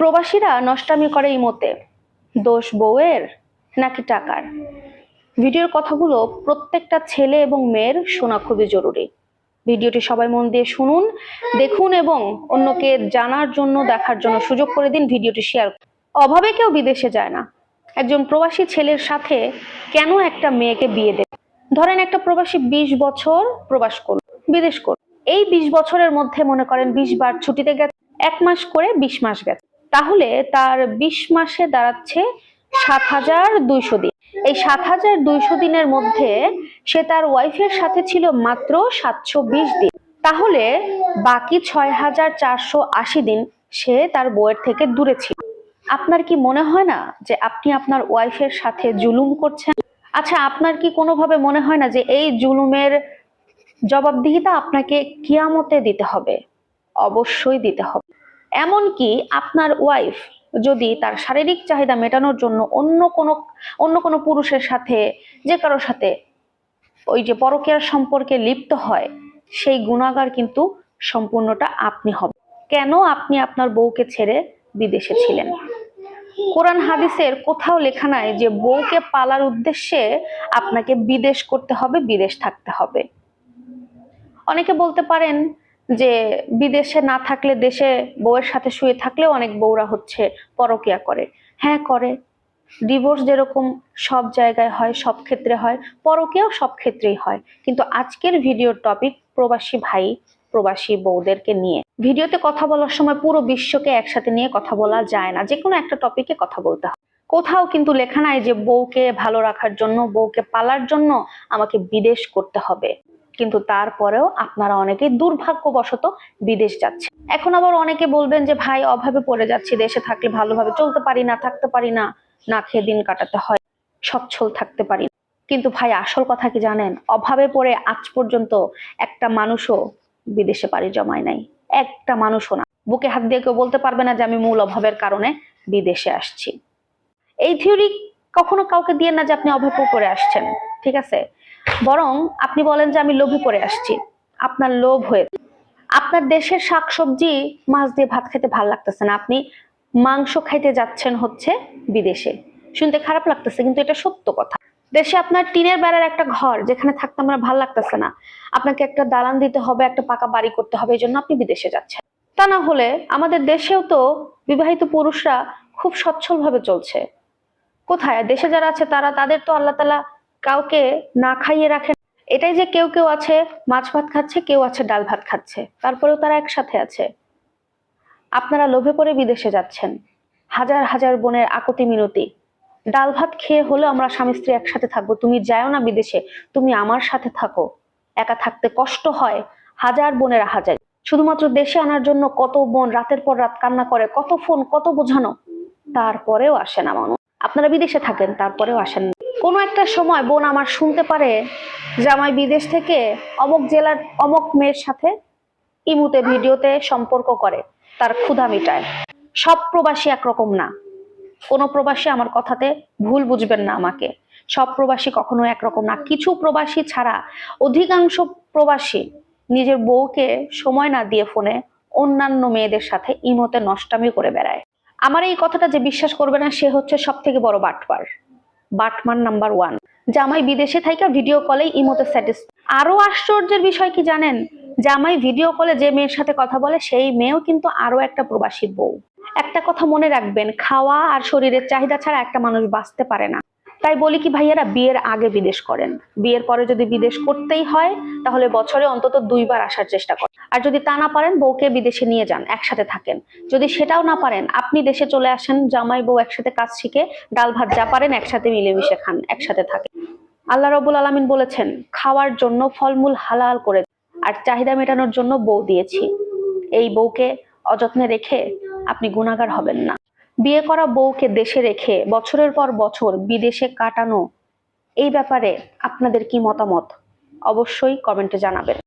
প্রবাসীরা নষ্টামি করে ইমোতে, দোষ বউয়ের নাকি টাকার? ভিডিওর কথাগুলো প্রত্যেকটা ছেলে এবং মেয়ের শোনা খুবই জরুরি। ভিডিওটি সবাই মন দিয়ে শুনুন, দেখুন এবং অন্যকে জানার জন্য, দেখার জন্য সুযোগ করে দিন। ভিডিওটি শেয়ার। অভাবে কেউ বিদেশে যায় না। একজন প্রবাসী ছেলের সাথে কেন একটা মেয়েকে বিয়ে দেবে? ধরেন একটা প্রবাসী 20 বছর প্রবাস করল, বিদেশ করল। এই 20 বছরের মধ্যে মনে করেন 20 বার ছুটিতে গেছে, 1 মাস করে 20 মাস গেছে। তাহলে তার 20 মাসে দাঁড়াচ্ছে 7,200 দিন। এই 7,200 দিনের মধ্যে সে তার ওয়াইফের সাথে ছিল মাত্র 720 দিন। তাহলে বাকি 6,480 দিন সে তার বউয়ের থেকে দূরে ছিল। আপনার কি মনে হয় না যে আপনি আপনার ওয়াইফের সাথে জুলুম করছেন? আচ্ছা, আপনার কি কোনোভাবে মনে হয় না যে এই জুলুমের জবাবদিহিতা আপনাকে কিয়ামতে দিতে হবে? অবশ্যই দিতে হবে। এমনকি আপনার ওয়াইফ যদি তার শারীরিক চাহিদা মেটানোর জন্য অন্য কোনো পুরুষের সাথে, যে কারোর সাথে ওই যে পরকীয়ার সম্পর্কে লিপ্ত হয়, সেই গুনাহগার কিন্তু সম্পূর্ণটা আপনি হবেন। কেন আপনি আপনার বউকে ছেড়ে বিদেশে ছিলেন? কোরআন হাদিসের কোথাও লেখা নাই যে বউকে পালার উদ্দেশ্যে আপনাকে বিদেশ করতে হবে, বিদেশ থাকতে হবে। অনেকে বলতে পারেন যে বিদেশে না থাকলে দেশে বউয়ের সাথে শুয়ে থাকলেও অনেক বউরা হচ্ছে পরকীয়া করে। হ্যাঁ, করে। ডিভোর্স যেরকম সব জায়গায় হয়, সব ক্ষেত্রে হয়, পরকীয়াও সব ক্ষেত্রেই হয়। কিন্তু আজকের ভিডিওর টপিক প্রবাসী ভাই, প্রবাসী বউদেরকে নিয়ে। ভিডিওতে কথা বলার সময় পুরো বিশ্বকে একসাথে নিয়ে কথা বলা যায় না, যে কোনো একটা টপিকে কথা বলতে হয়। কোথাও কিন্তু লেখা নাই যে বউকে ভালো রাখার জন্য, বউকে পালার জন্য আমাকে বিদেশ করতে হবে। কিন্তু তারপরেও আপনারা অনেকেই দুর্ভাগ্যবশত বিদেশ যাচ্ছে। এখন আবার অনেকে বলবেন যে ভাই অভাবে পড়ে যাচ্ছি, দেশে থাকলে ভালোভাবে চলতে পারি না, থাকতে পারি না, না খেয়ে দিন কাটাতে হয়, সচ্ছল থাকতে পারি না। কিন্তু ভাই আসল কথা কি জানেন? অভাবে পড়ে আজ পর্যন্ত একটা মানুষও বিদেশে পাড়ি জমায় নাই। একটা মানুষও না। বুকে হাত দিয়ে কেউ বলতে পারবে না যে আমি মূল অভাবের কারণে বিদেশে আসছি। এই থিওরি কখনো কাউকে দিয়ে না যে আপনি অভাবে পড়ে আসছেন, ঠিক আছে? বরং আপনি বলেন যে আমি লোভে পড়ে আসছি। আপনার লোভ হয়ে, আপনার দেশের শাকসবজি মাছ দিয়ে ভাত খেতে ভালো লাগতেছে না, আপনি মাংস খাইতে যাচ্ছেন হচ্ছে বিদেশে। শুনতে খারাপ লাগতেছে কিন্তু এটা সত্য কথা। দেশে আপনার টিনের বেড়ার একটা ঘর যেখানে থাকতে আমার ভালো লাগতেছে না, আপনাকে একটা দালান দিতে হবে, একটা পাকা বাড়ি করতে হবে, এই জন্য আপনি বিদেশে যাচ্ছেন। তা না হলে আমাদের দেশেও তো বিবাহিত পুরুষরা খুব সচ্ছল ভাবে চলছে। কোথায় দেশে যারা আছে তারা, তাদের তো আল্লাহ তাআলা কাউকে না খাইয়ে রাখেন। এটাই যে কেউ কেউ আছে মাছ ভাত খাচ্ছে, কেউ আছে ডাল ভাত খাচ্ছে, তারপরেও তারা একসাথে আছে। আপনারা লোভে পড়ে বিদেশে যাচ্ছেন, হাজার হাজার বোনের আকুতি মিনতি, ডাল ভাত খেয়ে হলেও আমরা স্বামী স্ত্রী একসাথে থাকবো, তুমি যাও না বিদেশে, তুমি আমার সাথে থাকো। একা থাকতে কষ্ট হয়, হাজার বোনেরা হাজার। শুধুমাত্র দেশে আনার জন্য কত বোন রাতের পর রাত কান্না করে, কত ফোন, কত বোঝানো, তারপরেও আসে না মানুষ। আপনারা বিদেশে থাকেন, তারপরেও আসেন না। কোনো একটা সময় বোন আমার শুনতে পারে যে আমি বিদেশ থেকে অমুক জেলার অমুক মেয়ের সাথে ইমুতে ভিডিওতে সম্পর্ক করে, তার ক্ষুধা মিটায়। সব প্রবাসী একরকম না। কোনো প্রবাসী আমার কথাতে ভুল বুঝবেন না আমাকে। সব প্রবাসী কখনো একরকম না। কিছু প্রবাসী ছাড়া অধিকাংশ প্রবাসী নিজের বউকে সময় না দিয়ে ফোনে অন্যান্য মেয়েদের সাথে ইমোতে নষ্টামি করে বেড়ায়। আমার এই কথাটা যে বিশ্বাস করবে না সে হচ্ছে সব থেকে বড় বাটপার, বাটমান নাম্বার 1। জামাই বিদেশে থাইকা ভিডিও কলে ইমোতে স্যাটিসফাই। আরো আশ্চর্যের বিষয় কি জানেন? জামাই ভিডিও কলে যে মেয়ের সাথে কথা বলে সেই মেয়েও কিন্তু আরো একটা প্রবাসীর বউ। একটা কথা মনে রাখবেন, খাওয়া আর শরীরের চাহিদা ছাড়া একটা মানুষ বাঁচতে পারে না। তাই বলি কি ভাইয়ারা, বিয়ের আগে বিদেশ করেন। বিয়ের পরে যদি বিদেশ করতেই হয় তাহলে বছরে অন্তত 2 বার আসার চেষ্টা করেন। আর যদি তা না পারেন বউকে বিদেশে নিয়ে যান, একসাথে থাকেন। যদি সেটাও না পারেন আপনি দেশে চলে আসেন, জামাই বউ একসাথে কাজ শিখে ডাল ভাত যা পারেন একসাথে মিলেমিশে খান, একসাথে থাকেন। আল্লাহ রাব্বুল আলামিন বলেছেন খাওয়ার জন্য ফলমূল হালাল করে, আর চাহিদা মেটানোর জন্য বউ দিয়েছি। এই বউকে অযত্নে রেখে আপনি গুনাহগার হবেন না। বিয়ে করা বউকে দেশে রেখে বছরের পর বছর বিদেশে কাটানো, এই ব্যাপারে আপনাদের কি মতামত অবশ্যই কমেন্টে জানাবেন।